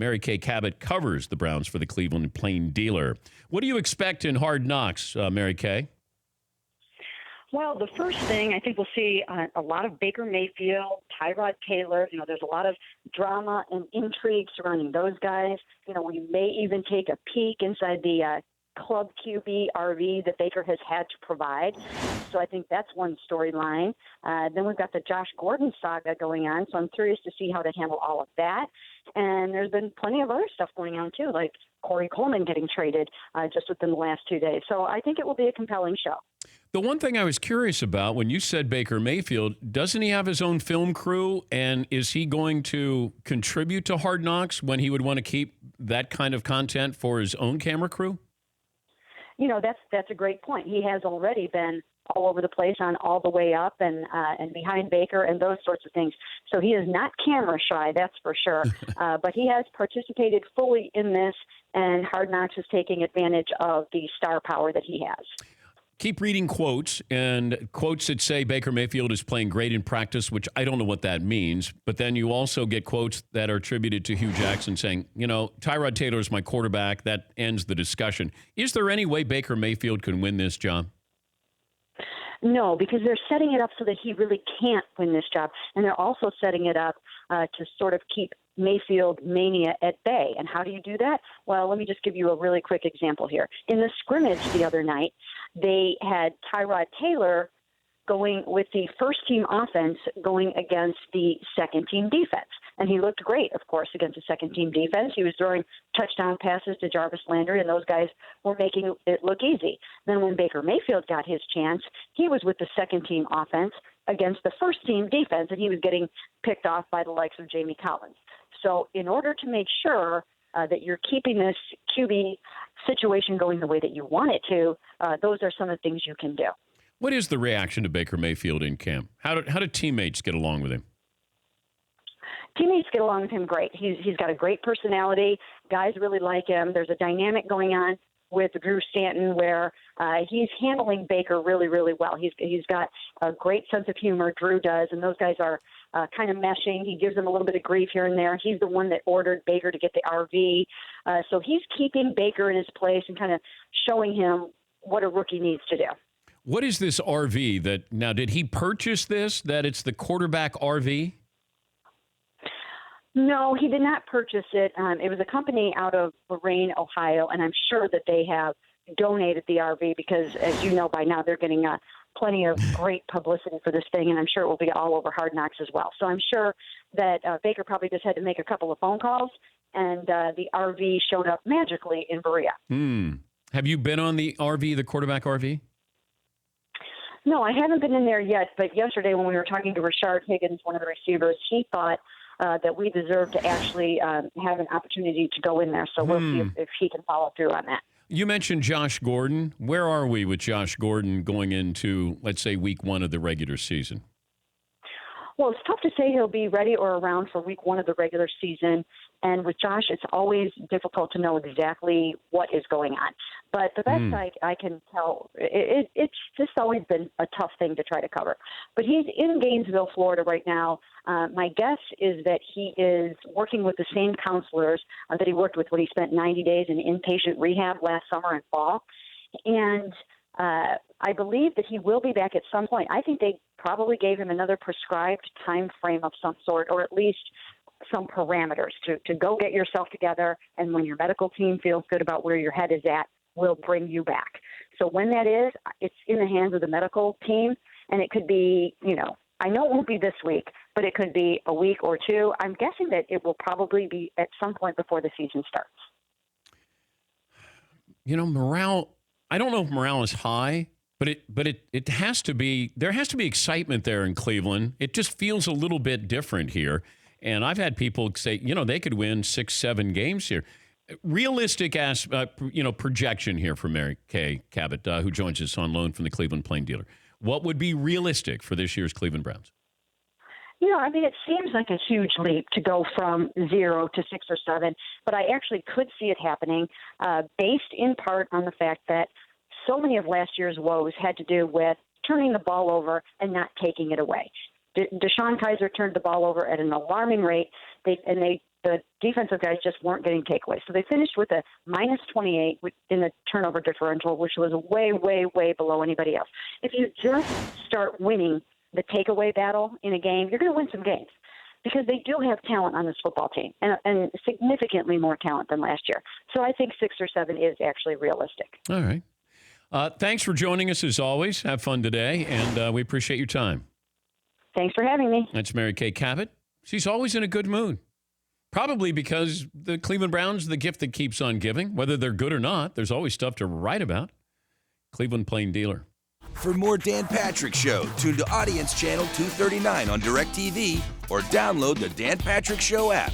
Mary Kay Cabot covers the Browns for the Cleveland Plain Dealer. What do you expect in Hard Knocks, Mary Kay? Well, the first thing, I think we'll see a lot of Baker Mayfield, Tyrod Taylor. There's a lot of drama and intrigue surrounding those guys. We may even take a peek inside the Club QB RV that Baker has had to provide. So I think that's one storyline. Then we've got the Josh Gordon saga going on, so I'm curious to see how they handle all of that. And there's been plenty of other stuff going on, too, like Corey Coleman getting traded just within the last 2 days. So I think it will be a compelling show. The one thing I was curious about when you said Baker Mayfield, doesn't he have his own film crew? And is he going to contribute to Hard Knocks when he would want to keep that kind of content for his own camera crew? That's a great point. He has already been all over the place on All the Way Up and behind Baker and those sorts of things. So he is not camera shy, that's for sure. But he has participated fully in this, and Hard Knocks is taking advantage of the star power that he has. Keep reading quotes, and quotes that say Baker Mayfield is playing great in practice, which I don't know what that means. But then you also get quotes that are attributed to Hugh Jackson saying, Tyrod Taylor is my quarterback. That ends the discussion. Is there any way Baker Mayfield can win this, John? No, because they're setting it up so that he really can't win this job. And they're also setting it up to sort of keep Mayfield mania at bay. And how do you do that? Well, let me just give you a really quick example here. In the scrimmage the other night, they had Tyrod Taylor going with the first-team offense going against the second-team defense. And he looked great, of course, against the second-team defense. He was throwing touchdown passes to Jarvis Landry, and those guys were making it look easy. Then when Baker Mayfield got his chance, he was with the second-team offense against the first-team defense, and he was getting picked off by the likes of Jamie Collins. So in order to make sure that you're keeping this QB situation going the way that you want it to, those are some of the things you can do. What is the reaction to Baker Mayfield in camp? How do teammates get along with him? Teammates get along with him great. He's got a great personality. Guys really like him. There's a dynamic going on with Drew Stanton where he's handling Baker really, really well. He's got a great sense of humor, Drew does, and those guys are kind of meshing. He gives them a little bit of grief here and there. He's the one that ordered Baker to get the RV. So he's keeping Baker in his place and kind of showing him what a rookie needs to do. What is this RV now did he purchase this, that it's the quarterback RV? No, he did not purchase it. It was a company out of Lorain, Ohio, and I'm sure that they have donated the RV because, as you know by now, they're getting plenty of great publicity for this thing, and I'm sure it will be all over Hard Knocks as well. So I'm sure that Baker probably just had to make a couple of phone calls, and the RV showed up magically in Berea. Have you been on the RV, the quarterback RV? No, I haven't been in there yet, but yesterday when we were talking to Rashard Higgins, one of the receivers, he thought that we deserve to actually have an opportunity to go in there. So we'll see if he can follow through on that. You mentioned Josh Gordon. Where are we with Josh Gordon going into, let's say, week one of the regular season? Well, it's tough to say he'll be ready or around for week one of the regular season. And with Josh, it's always difficult to know exactly what is going on. But the best I can tell, it's just always been a tough thing to try to cover. But he's in Gainesville, Florida right now. My guess is that he is working with the same counselors that he worked with when he spent 90 days in inpatient rehab last summer and fall. And I believe that he will be back at some point. I think they probably gave him another prescribed time frame of some sort, or at least some parameters to go get yourself together. And when your medical team feels good about where your head is at, we'll bring you back. So when that is, it's in the hands of the medical team. And it could be, I know it won't be this week, but it could be a week or two. I'm guessing that it will probably be at some point before the season starts. Morale, I don't know if morale is high, but it has to be, there has to be excitement there in Cleveland. It just feels a little bit different here. And I've had people say, they could win 6-7 games here. Realistic projection here for Mary Kay Cabot, who joins us on loan from the Cleveland Plain Dealer. What would be realistic for this year's Cleveland Browns? It seems like a huge leap to go from 0 to 6 or 7, but I actually could see it happening based in part on the fact that so many of last year's woes had to do with turning the ball over and not taking it away. Deshaun Kaiser turned the ball over at an alarming rate, and they the defensive guys just weren't getting takeaways. So they finished with a minus 28 in the turnover differential, which was way, way, way below anybody else. If you just start winning the takeaway battle in a game, you're going to win some games because they do have talent on this football team and significantly more talent than last year. So I think 6 or 7 is actually realistic. All right. Thanks for joining us as always. Have fun today, and we appreciate your time. Thanks for having me. That's Mary Kay Cabot. She's always in a good mood. Probably because the Cleveland Browns, the gift that keeps on giving, whether they're good or not, there's always stuff to write about. Cleveland Plain Dealer. For more Dan Patrick Show, tune to Audience Channel 239 on DirecTV or download the Dan Patrick Show app.